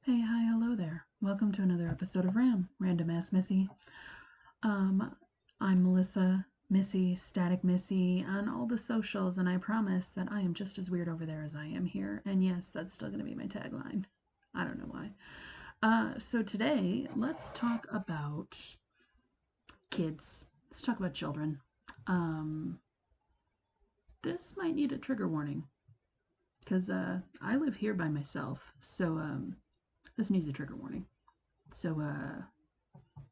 Hey, hi, hello there. Welcome to another episode of Random Ass Missy. Um, I'm Melissa, Missy, Static Missy, on all the socials, and I promise that I am just as weird over there as I am here. And yes, that's still going to be my tagline. I don't know why. So today, let's talk about kids. Let's talk about children. Um, this might need a trigger warning because I live here by myself, so this needs a trigger warning. So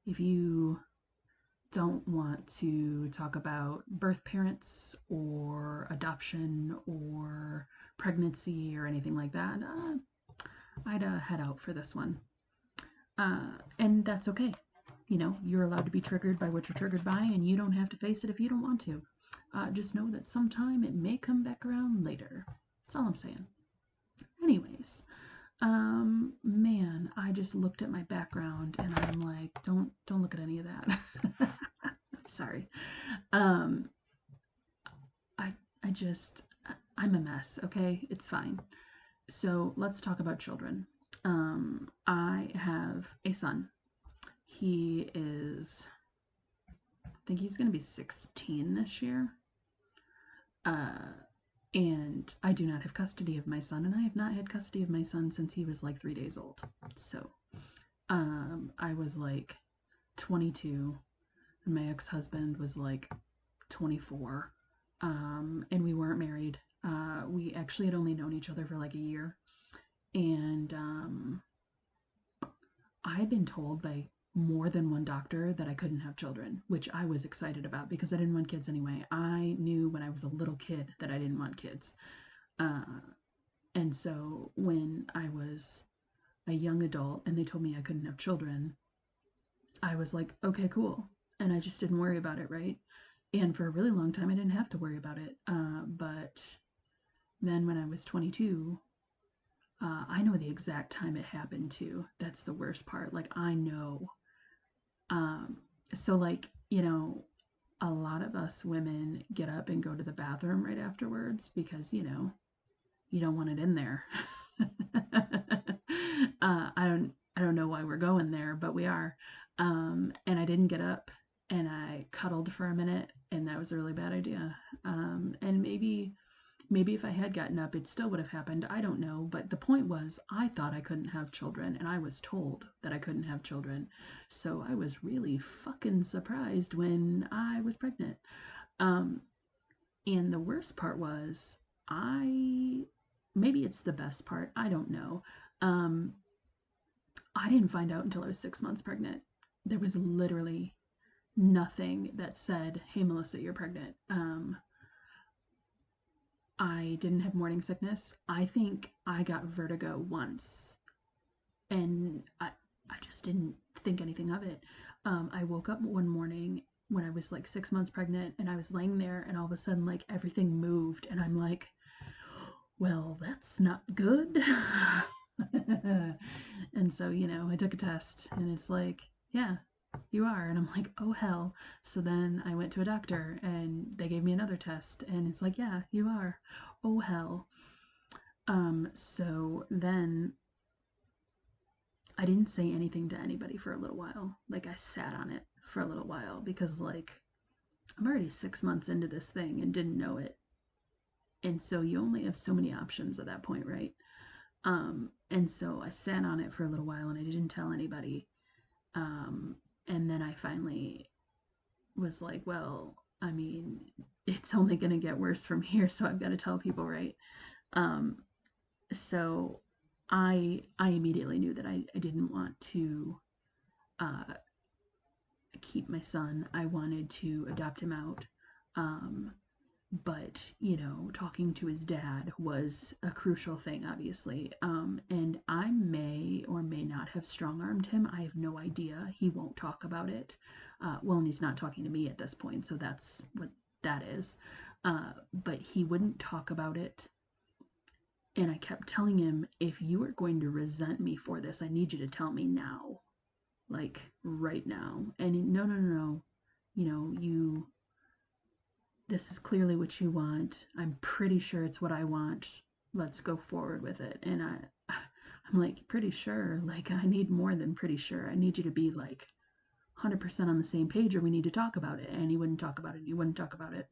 if you don't want to talk about birth parents or adoption or pregnancy or anything like that, I'd head out for this one. And that's okay. You know, you're allowed to be triggered by what you're triggered by, and you don't have to face it if you don't want to. Just know that sometime it may come back around later. That's all I'm saying. Anyways, man, I just looked at my background and I'm like, don't look at any of that. Sorry. Um, I I just I'm a mess, okay? It's fine. So let's talk about children. I have a son. He is, I think he's going to be 16 this year. Uh, and I do not have custody of my son, and I have not had custody of my son since he was like 3 days old. So I was like 22, and my ex husband was like 24, and we weren't married. We actually had only known each other for like a year. And I had been told by more than one doctor that I couldn't have children, which I was excited about because I didn't want kids anyway. I knew when I was a little kid that I didn't want kids. Uh, and so when I was a young adult and they told me I couldn't have children, I was like, okay, cool. And I just didn't worry about it, right? And for a really long time, I didn't have to worry about it. But then when I was 22, I know the exact time it happened too. That's the worst part. Like, I know. Um, so, like, a lot of us women get up and go to the bathroom right afterwards because, you don't want it in there. I don't know why we're going there, but we are. And I didn't get up and I cuddled for a minute, and that was a really bad idea. And maybe if I had gotten up, it still would have happened. I don't know. But the point was, I thought I couldn't have children, and I was told that I couldn't have children. So I was really fucking surprised when I was pregnant. Um, and the worst part was, I maybe it's the best part. I don't know. Um, I didn't find out until I was 6 months pregnant. There was literally nothing that said, "Hey, Melissa, you're pregnant." I didn't have morning sickness. I think I got vertigo once, and I just didn't think anything of it. I woke up one morning when I was like 6 months pregnant, and I was laying there, and all of a sudden, like everything moved, and I'm like, well, that's not good. And so, I took a test, and it's like, yeah, you are. And I'm like, oh, hell. So then I went to a doctor, and they gave me another test, and it's like, yeah, you are. Oh, hell. So then I didn't say anything to anybody for a little while. Like, I sat on it for a little while because, like, I'm already 6 months into this thing and didn't know it. And so you only have so many options at that point, right? And so I sat on it for a little while and I didn't tell anybody. Um, and then I finally was like, well, I mean, it's only going to get worse from here, so I've got to tell people, right? Um, so I immediately knew that I didn't want to uh, keep my son. I wanted to adopt him out. Um, but talking to his dad was a crucial thing, obviously. And I may or may not have strong armed him. I have no idea. He won't talk about it. Well, and he's not talking to me at this point, so that's what that is. But he wouldn't talk about it. And I kept telling him, if you are going to resent me for this, I need you to tell me now, like right now. And no, no, no, no. You this is clearly what you want. I'm pretty sure it's what I want. Let's go forward with it. And I'm like, pretty sure. Like, I need more than pretty sure. I need you to be like 100% on the same page or we need to talk about it. And he wouldn't talk about it. He wouldn't talk about it.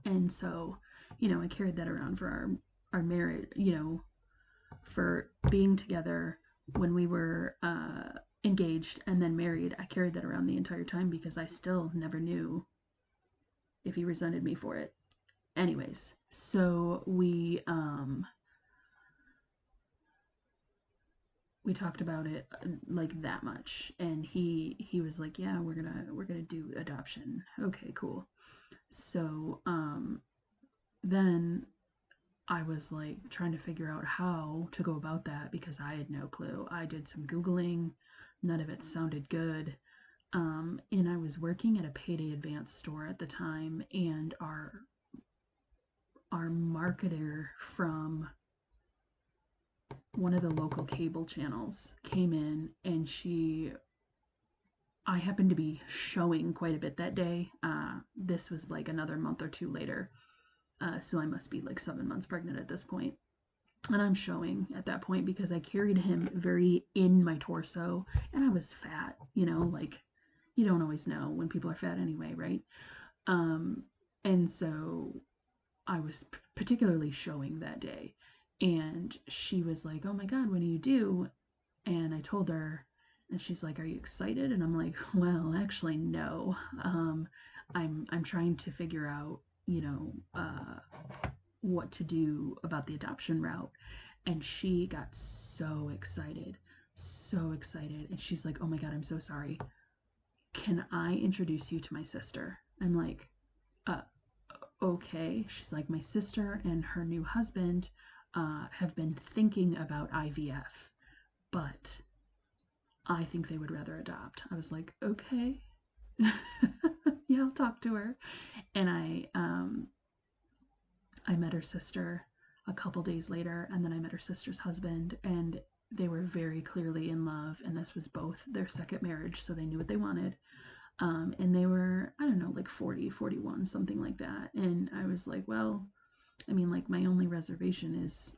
And so, I carried that around for our marriage, for being together when we were engaged and then married. I carried that around the entire time because I still never knew if he resented me for it. Anyways, so we talked about it like that much, and he was like, yeah, we're gonna do adoption. Okay, cool. So then I was like trying to figure out how to go about that because I had no clue. I did some Googling, none of it sounded good. And I was working at a payday advance store at the time, and our marketer from one of the local cable channels came in, and I happened to be showing quite a bit that day. This was like another month or two later. So I must be like 7 months pregnant at this point. And I'm showing at that point because I carried him very in my torso and I was fat, like you don't always know when people are fat anyway, right? Um, and so I was particularly showing that day. And she was like, oh my God, what do you do? And I told her, and she's like, "Are you excited?" And I'm like, "Well, actually, no. I'm trying to figure out, what to do about the adoption route." And she got so excited, and she's like, "Oh my God, I'm so sorry. Can I introduce you to my sister?" I'm like, "Uh, okay." She's like, "My sister and her new husband have been thinking about IVF, but I think they would rather adopt." I was like, okay, yeah, I'll talk to her. And I met her sister a couple days later, and then I met her sister's husband, and they were very clearly in love. And this was both their second marriage, so they knew what they wanted. And they were, I don't know, like 40, 41, something like that. And I was like, well, I mean, like my only reservation is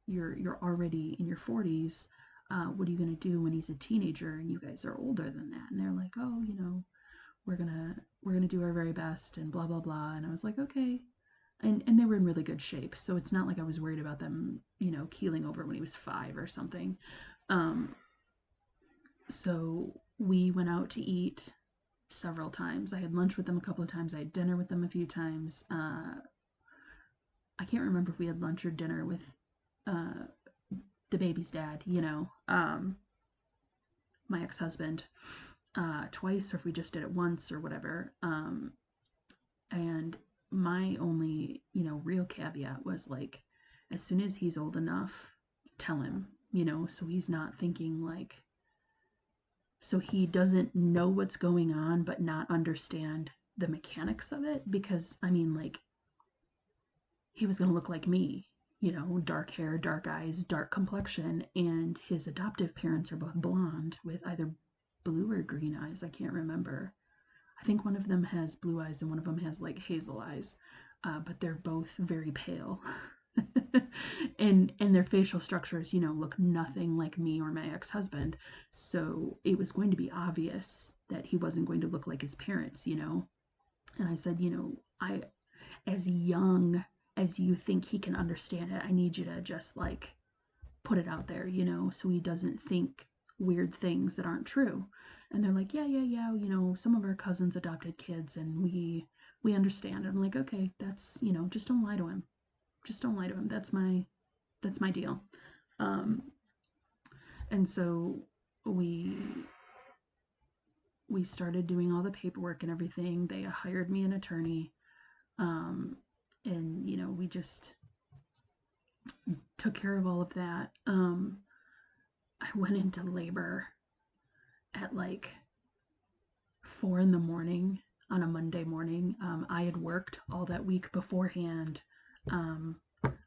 you're already in your 40s. What are you going to do when he's a teenager and you guys are older than that? And they're like, oh, we're gonna do our very best and blah blah blah. And I was like, okay. And they were in really good shape, so it's not like I was worried about them, keeling over when he was 5 or something. Um, so we went out to eat several times. I had lunch with them a couple of times. I had dinner with them a few times. I can't remember if we had lunch or dinner with uh, the baby's dad, my ex husband, twice, or if we just did it once or whatever. And my only, real caveat was like, as soon as he's old enough, tell him, so he's not thinking like, so he doesn't know what's going on, but not understand the mechanics of it. Because, I mean, like, he was going to look like me, dark hair, dark eyes, dark complexion. And his adoptive parents are both blonde with either blue or green eyes. I can't remember. I think one of them has blue eyes and one of them has like hazel eyes, but they're both very pale. And their facial structures, look nothing like me or my ex-husband. So it was going to be obvious that he wasn't going to look like his parents. And I said, I as young as you think he can understand it, I need you to just like put it out there, so he doesn't think weird things that aren't true. And they're like, yeah, yeah, yeah, some of our cousins adopted kids and we understand. And I'm like, okay, that's, just don't lie to him. Just don't lie to him. That's my deal. Um, and so we we started doing all the paperwork and everything. They hired me an attorney. Um, and we just took care of all of that. I went into labor at like 4 in the morning on a Monday morning. I had worked all that week beforehand. I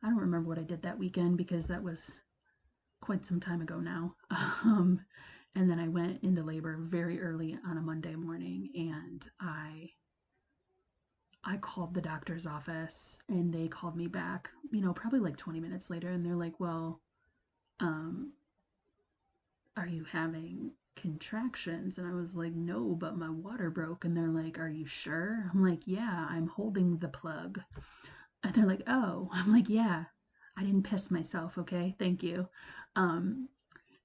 don't remember what I did that weekend because that was quite some time ago now. And then I went into labor very early on a Monday morning, and I called the doctor's office, and they called me back, probably like 20 minutes later, and they're like, "Well, um, are you having contractions? And I was like, no, but my water broke. And they're like, are you sure? I'm like, yeah, I'm holding the plug. And they're like, oh. I'm like, yeah, I didn't piss myself, okay? Thank you. Um,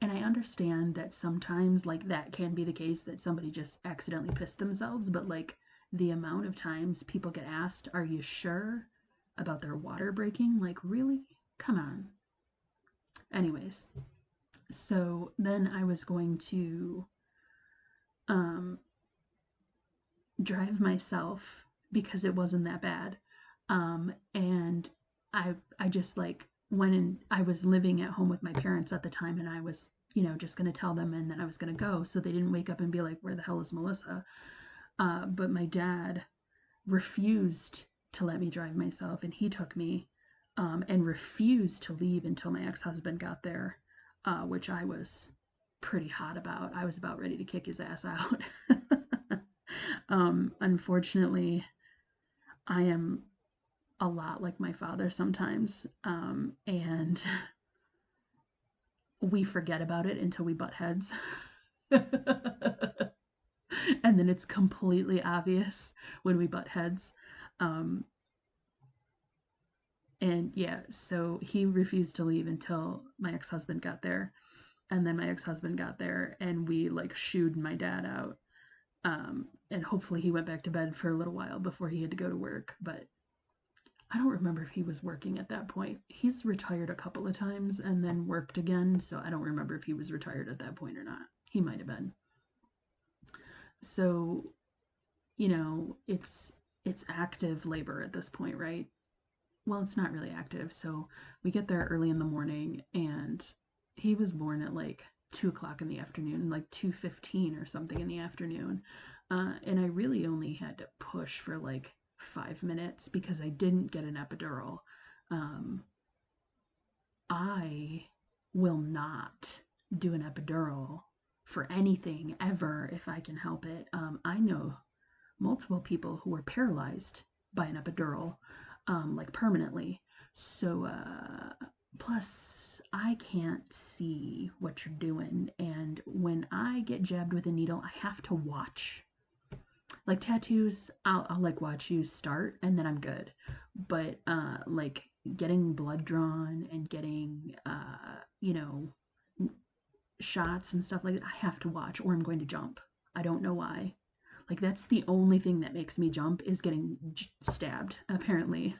and I understand that sometimes, like, that can be the case that somebody just accidentally pissed themselves, but like the amount of times people get asked, are you sure about their water breaking? Like, really? Come on. Anyways, so then I was going to um, drive myself because it wasn't that bad. And I just like went in. I was living at home with my parents at the time, and I was just gonna tell them, and then I was gonna go, so they didn't wake up and be like, "Where the hell is Melissa?" But my dad refused to let me drive myself, and he took me, and refused to leave until my ex-husband got there, which I was pretty hot about. I was about ready to kick his ass out. Unfortunately, I am a lot like my father sometimes, and we forget about it until we butt heads. And then it's completely obvious when we butt heads. Um, and yeah, so he refused to leave until my ex husband got there. And then my ex husband got there, and we like shooed my dad out. And hopefully he went back to bed for a little while before he had to go to work. But I don't remember if he was working at that point. He's retired a couple of times and then worked again, so I don't remember if he was retired at that point or not. He might have been. So, it's active labor at this point, right? Well, it's not really active. So we get there early in the morning, and he was born at like 2 o'clock in the afternoon, like 2:15 or something in the afternoon. And I really only had to push for like 5 minutes because I didn't get an epidural. Um, I will not do an epidural for anything ever if I can help it. I know multiple people who were paralyzed by an epidural, like permanently. So, plus, I can't see what you're doing. And when I get jabbed with a needle, I have to watch. Like tattoos, I'll like watch you start and then I'm good. But like getting blood drawn and getting shots and stuff like that, I have to watch or I'm going to jump. I don't know why. Like that's the only thing that makes me jump is getting stabbed, apparently.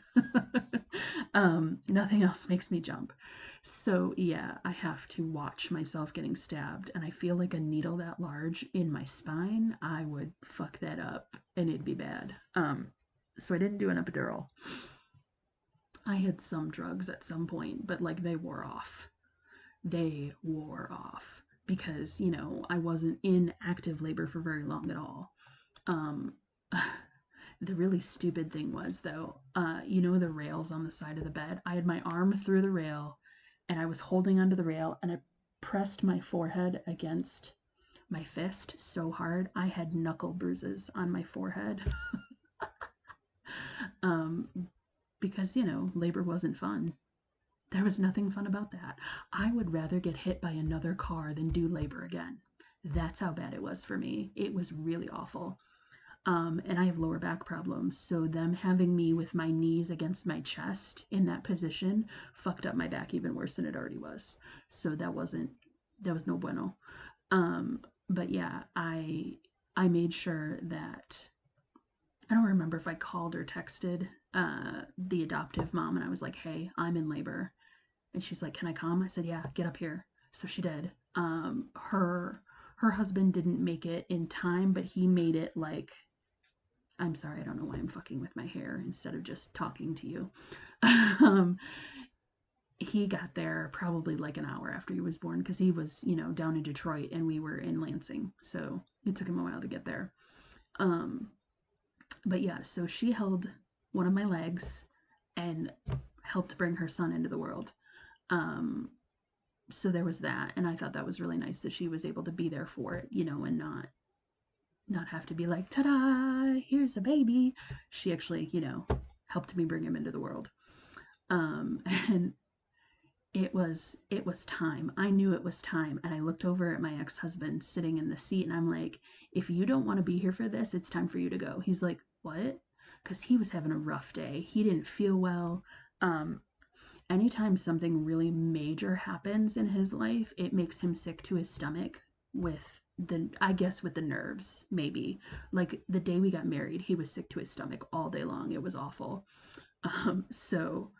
Nothing else makes me jump. So yeah, I have to watch myself getting stabbed, and I feel like a needle that large in my spine, I would fuck that up, and it'd be bad. So I didn't do an epidural. I had some drugs at some point, but like they wore off. They wore off because I wasn't in active labor for very long at all. Um, the really stupid thing was though, the rails on the side of the bed. I had my arm through the rail, and I was holding onto the rail, and I pressed my forehead against my fist so hard I had knuckle bruises on my forehead. um, because labor wasn't fun. There was nothing fun about that. I would rather get hit by another car than do labor again. That's how bad it was for me. It was really awful. And I have lower back problems. So them having me with my knees against my chest in that position fucked up my back even worse than it already was. So that was no bueno. But yeah, I made sure that I don't remember if I called or texted the adoptive mom, and I was like, "Hey, I'm in labor," and she's like, "Can I come?" I said, "Yeah, get up here." So she did. Her husband didn't make it in time, but he made it like I'm sorry, I don't know why I'm fucking with my hair instead of just talking to you. um, he got there probably like an hour after he was born because he was, down in Detroit and we were in Lansing. So it took him a while to get there. Um, but yeah, so she held one of my legs and helped bring her son into the world. Um, so there was that. And I thought that was really nice that she was able to be there for it, and not have to be like, ta-da, here's a baby. She actually, helped me bring him into the world. And it was time. I knew it was time, and I looked over at my ex-husband sitting in the seat, and I'm like, if you don't want to be here for this, it's time for you to go. He's like, what? Because he was having a rough day. He didn't feel well. um Anytime something really major happens in his life, it makes him sick to his stomach with the, I guess, with the nerves, maybe. Like the day we got married, he was sick to his stomach all day long. It was awful. So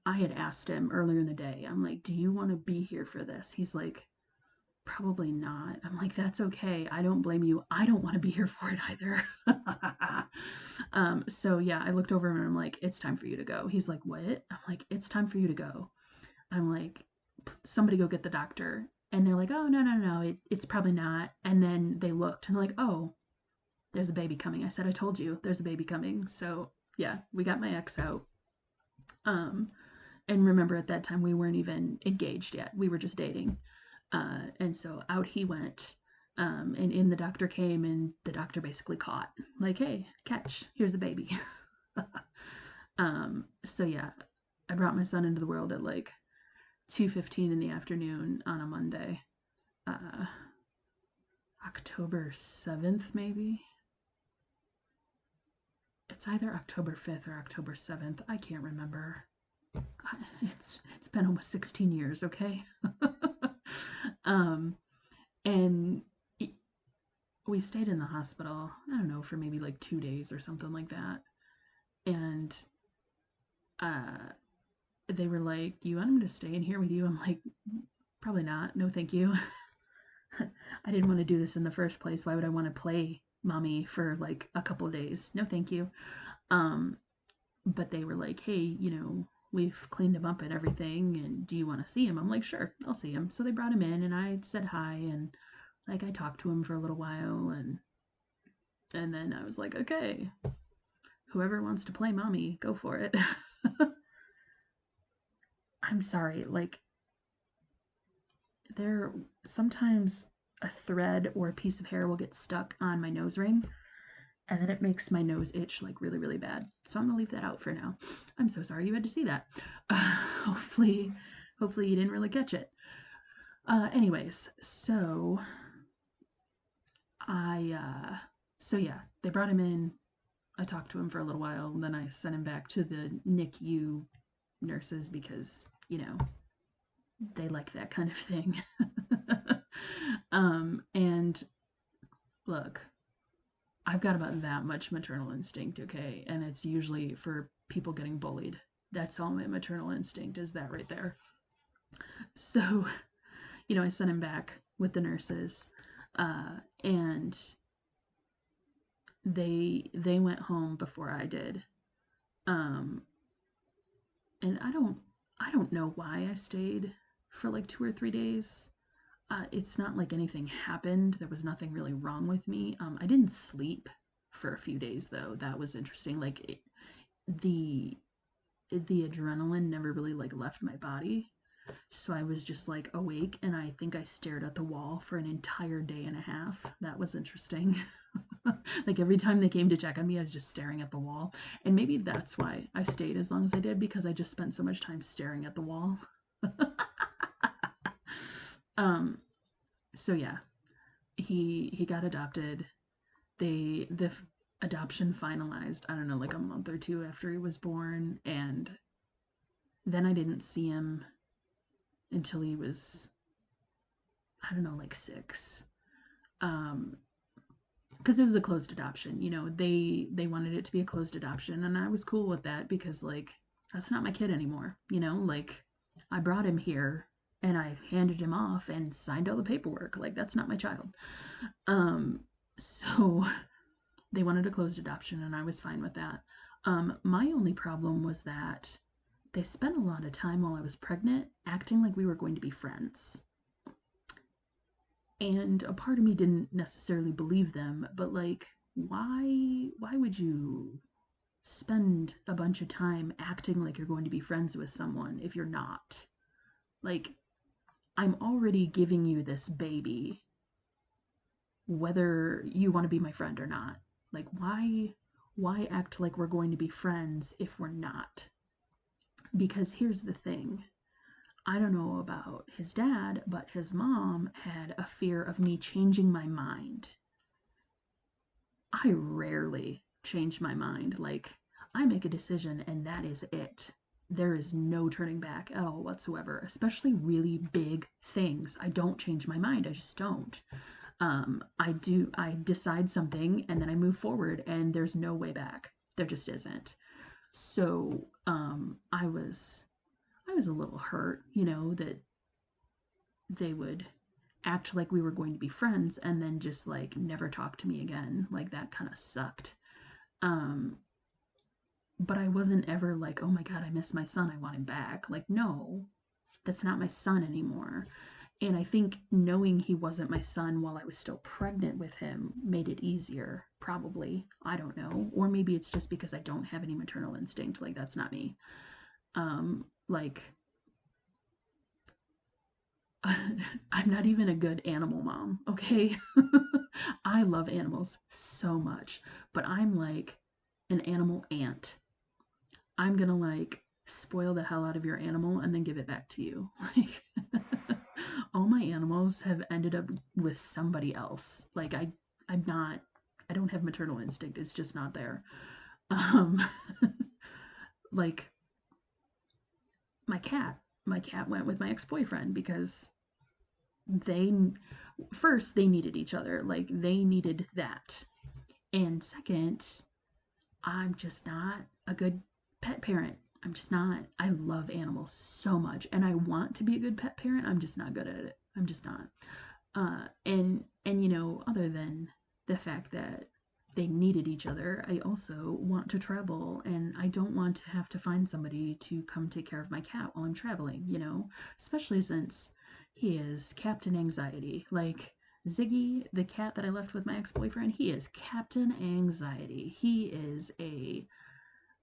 I had asked him earlier in the day, I'm like, do you want to be here for this? He's like, probably not. I'm like, that's okay. I don't blame you. I don't want to be here for it either. So yeah, I looked over him and I'm like, it's time for you to go. He's like, what? I'm like, it's time for you to go. I'm like, somebody go get the doctor. And they're like, oh, no, no, no, it's probably not. And then they looked and they're like, oh, there's a baby coming. I said, I told you there's a baby coming. So yeah, we got my ex out. Um, and remember at that time we weren't even engaged yet. We were just dating. And so out he went. And in the doctor came and the doctor basically caught, like, hey, catch, here's the baby. So yeah, I brought my son into the world at like 2:15 in the afternoon on a Monday. Uh, October 7th, maybe. It's either October 5th or October 7th. I can't remember. It's been almost 16 years, okay? um, and we stayed in the hospital, I don't know, for maybe like 2 days or something like that. And uh, they were like, "Do you want him to stay in here with you?" I'm like, "Probably not. No, thank you." I didn't want to do this in the first place. Why would I want to play mommy for like a couple of days? No, thank you. Um, but they were like, "Hey, we've cleaned him up and everything, and do you want to see him?" I'm like, "Sure, I'll see him." So they brought him in, and I said hi, and like I talked to him for a little while, and then I was like, "Okay, whoever wants to play mommy, go for it." I'm sorry, like there sometimes a thread or a piece of hair will get stuck on my nose ring, and then it makes my nose itch like really, really bad. So I'm gonna leave that out for now. I'm so sorry you had to see that. Hopefully, hopefully you didn't really catch it. Anyways, so I so yeah, they brought him in. I talked to him for a little while, and then I sent him back to the NICU nurses because they like that kind of thing. And look, I've got about that much maternal instinct, okay? And it's usually for people getting bullied. That's all my maternal instinct is that right there. So, I sent him back with the nurses, and they went home before I did. Um, and I don't know why I stayed for like 2 or 3 days. It's not like anything happened. There was nothing really wrong with me. I didn't sleep for a few days though. That was interesting. Like the the adrenaline never really like left my body. So I was just like awake, and I think I stared at the wall for an entire day and a half. That was interesting. Like every time they came to check on me, I was just staring at the wall. And maybe that's why I stayed as long as I did, because I just spent so much time staring at the wall. um so yeah, he got adopted. The adoption finalized, I don't know, like a month or two after he was born, and then I didn't see him until he was, I don't know, like 6. Um because it was a closed adoption. They wanted it to be a closed adoption, and I was cool with that because like that's not my kid anymore. Like I brought him here and I handed him off and signed all the paperwork. Like that's not my child. So they wanted a closed adoption, and I was fine with that. My only problem was that they spent a lot of time while I was pregnant acting like we were going to be friends. And a part of me didn't necessarily believe them, but like, why would you spend a bunch of time acting like you're going to be friends with someone if you're not? Like, I'm already giving you this baby, whether you want to be my friend or not. Like, why act like we're going to be friends if we're not? Because here's the thing. I don't know about his dad, but his mom had a fear of me changing my mind. I rarely change my mind. Like, I make a decision and that is it. There is no turning back at all whatsoever, especially really big things. I don't change my mind. I just don't. I decide something and then I move forward and there's no way back. There just isn't. So, I was a little hurt, that they would act like we were going to be friends and then just like never talk to me again. Like that kind of sucked. Um, but I wasn't ever like, oh my God, I miss my son. I want him back. Like, no, that's not my son anymore. And I think knowing he wasn't my son while I was still pregnant with him made it easier, probably. I don't know. Or maybe it's just because I don't have any maternal instinct. Like, that's not me. Like, I'm not even a good animal mom, okay? I love animals so much, but I'm like an animal aunt. I'm gonna like spoil the hell out of your animal and then give it back to you. Like all my animals have ended up with somebody else. Like I'm not I don't have maternal instinct. It's just not there. Um like my cat. My cat went with my ex-boyfriend because they first they needed each other. Like they needed that. And second, I'm just not a good pet parent. I'm just not. I love animals so much and I want to be a good pet parent. I'm just not good at it. I'm just not. And other than the fact that they needed each other, I also want to travel and I don't want to have to find somebody to come take care of my cat while I'm traveling, especially since he is Captain Anxiety. Like Ziggy, the cat that I left with my ex-boyfriend, he is Captain Anxiety. He is a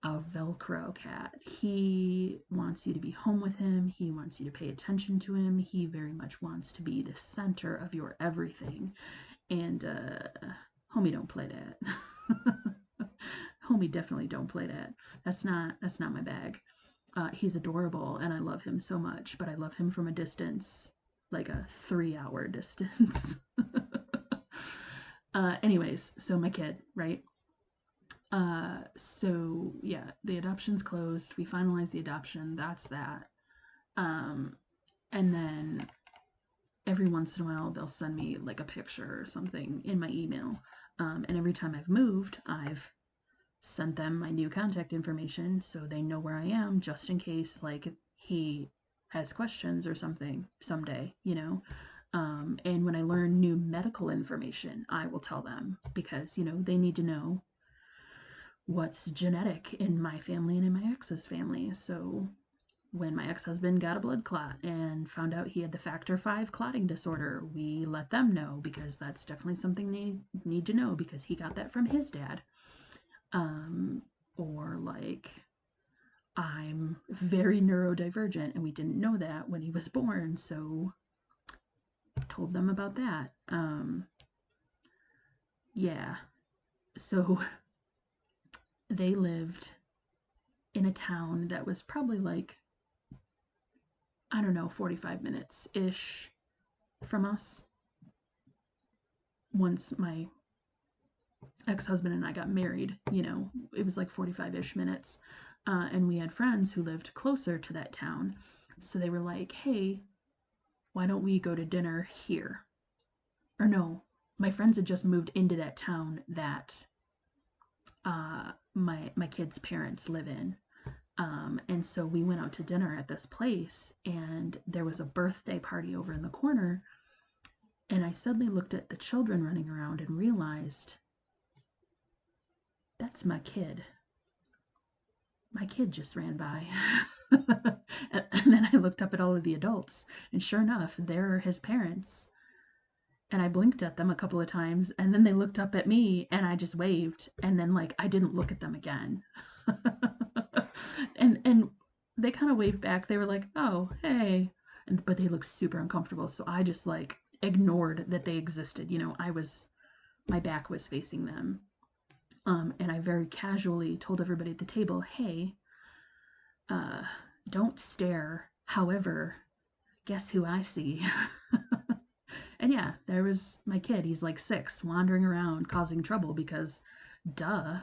Velcro cat. He wants you to be home with him. He wants you to pay attention to him. He very much wants to be the center of your everything. And homie, don't play that. Homie, definitely don't play that. That's not my bag. He's adorable, and I love him so much. But I love him from a distance, like a 3-hour distance. Anyways, so my kid, right? So yeah, the adoption's closed. We finalized the adoption. That's that. Um, and then every once in a while, they'll send me like a picture or something in my email. And every time I've moved, I've sent them my new contact information so they know where I am just in case like he has questions or something someday. And when I learn new medical information, I will tell them because, they need to know what's genetic in my family and in my ex's family. So when my ex-husband got a blood clot and found out he had the factor 5 clotting disorder, we let them know because that's definitely something they need to know because he got that from his dad. Or like I'm very neurodivergent and we didn't know that when he was born, so told them about that. Yeah. So they lived in a town that was probably like, I don't know, 45 minutes ish from us. Once my ex-husband and I got married, it was like 45-ish minutes. And we had friends who lived closer to that town. So they were like, hey, why don't we go to dinner here? Or no, my friends had just moved into that town that my kids' parents live in. And so we went out to dinner at this place, and there was a birthday party over in the corner. And I suddenly looked at the children running around and realized that's my kid. My kid just ran by. And then I looked up at all of the adults, and sure enough, there are his parents. And I blinked at them a couple of times, and then they looked up at me, and I just waved, and then like I didn't look at them again. And they kind of waved back. They were like, "Oh, hey," but they looked super uncomfortable. So I just like ignored that they existed. My back was facing them. And I very casually told everybody at the table, hey, uh, don't stare. However, guess who I see? And yeah, there was my kid. He's like 6, wandering around causing trouble because, duh,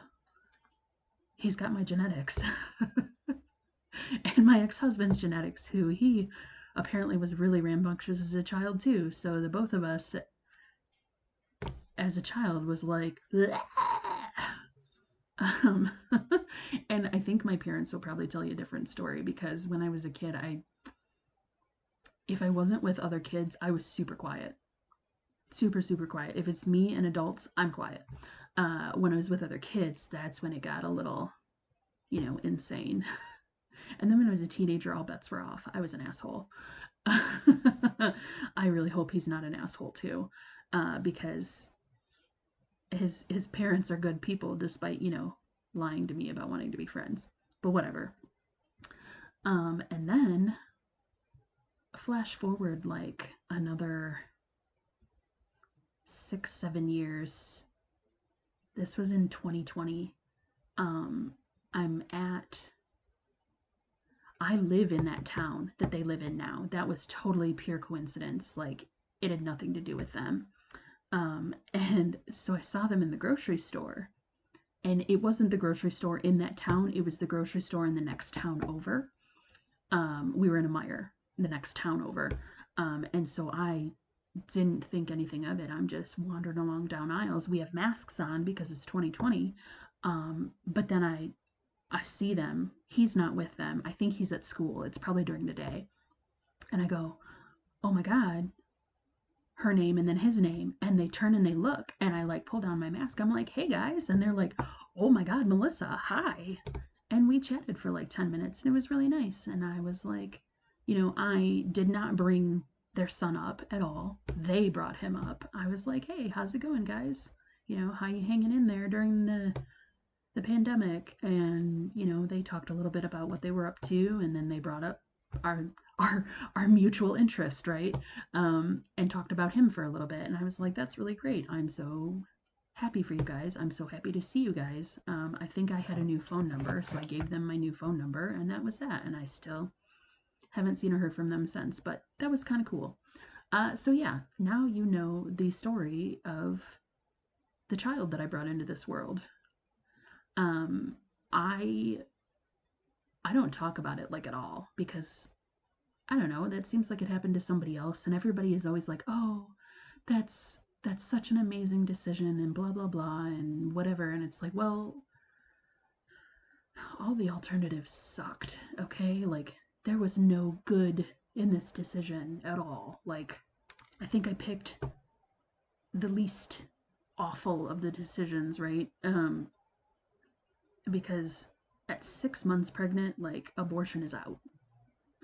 he's got my genetics and my ex husband's genetics, who he apparently was really rambunctious as a child too. So the both of us as a child was like, um, and I think my parents will probably tell you a different story because when I was a kid, if I wasn't with other kids, I was super quiet, super super quiet. If it's me and adults, I'm quiet. When I was with other kids, that's when it got a little, insane. And then when I was a teenager, all bets were off. I was an asshole. I really hope he's not an asshole too, because his parents are good people, despite lying to me about wanting to be friends. But whatever. And then flash forward like another 6 7 years. This was in 2020. Um, I'm at I live in that town that they live in now. That was totally pure coincidence. Like, it had nothing to do with them. And so I saw them in the grocery store. And it wasn't the grocery store in that town, it was the grocery store in the next town over. We were in a Meyer, the next town over. And so I didn't think anything of it. I'm just wandering along down aisles. We have masks on because it's 2020. But then I see them. He's not with them. I think he's at school. It's probably during the day. And I go, oh my God, her name and then his name. And they turn and they look. And I like pull down my mask. I'm like, hey guys. And they're like, oh my God, Melissa, hi. And we chatted for like 10 minutes and it was really nice. And I was like, I did not bring their son up at all. They brought him up. I was like, hey, how's it going, guys? How you hanging in there during the pandemic? And they talked a little bit about what they were up to, and then they brought up our our our mutual interest, right? And talked about him for a little bit, and I was like, that's really great. I'm so happy for you guys. I'm so happy to see you guys. I think I had a new phone number, so I gave them my new phone number, and that was that. And I still haven't seen or heard from them since, but that was kind of cool. So yeah, now you know the story of the child that I brought into this world. um, I I don't talk about it like at all because I don't know, that seems like it happened to somebody else, and everybody is always like, "Oh, that's such an amazing decision," and blah blah blah and whatever, and it's like, well, all the alternatives sucked, okay? Like, there was no good in this decision at all. Like, I think I picked the least awful of the decisions, right? Because at 6 months pregnant, like, abortion is out.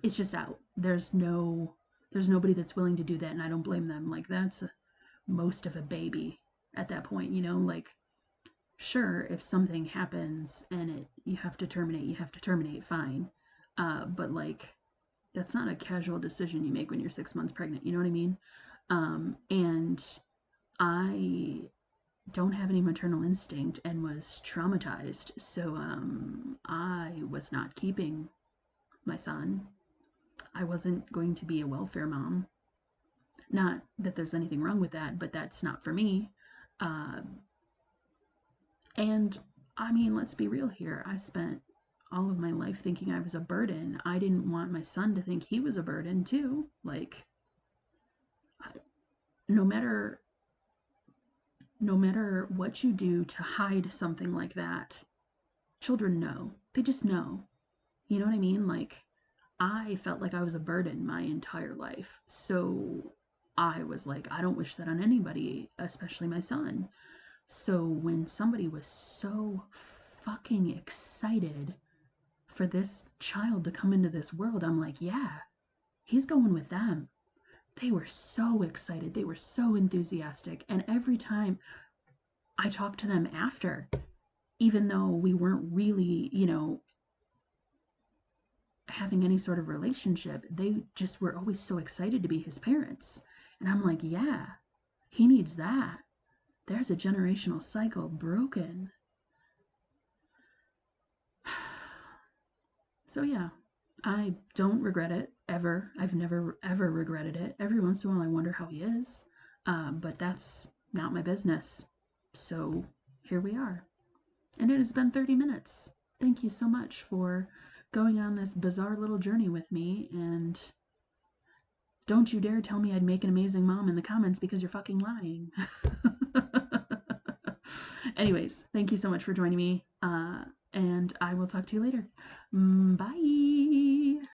It's just out. There's nobody that's willing to do that, and I don't blame them. Like, that's most of a baby at that point, like, sure, if something happens and you have to terminate, fine. But like, that's not a casual decision you make when you're 6 months pregnant, you know what I mean? And I don't have any maternal instinct and was traumatized, so I was not keeping my son. I wasn't going to be a welfare mom. Not that there's anything wrong with that, but that's not for me. Uh, and I mean, let's be real here. I spent all of my life thinking I was a burden. I didn't want my son to think he was a burden too. Like, no matter no matter what you do to hide something like that, children know. They just know. You know what I mean? Like, I felt like I was a burden my entire life. So I was like, I don't wish that on anybody, especially my son. So when somebody was so fucking excited for this child to come into this world, I'm like, yeah, he's going with them. They were so excited. They were so enthusiastic. And every time I talked to them after, even though we weren't really, having any sort of relationship, they just were always so excited to be his parents. And I'm like, yeah, he needs that. There's a generational cycle broken. So yeah, I don't regret it ever. I've never ever regretted it. Every once in a while, I wonder how he is, but that's not my business. So here we are, and it has been 30 minutes. Thank you so much for going on this bizarre little journey with me. And don't you dare tell me I'd make an amazing mom in the comments because you're fucking lying. Anyways, thank you so much for joining me, and I will talk to you later. Bye.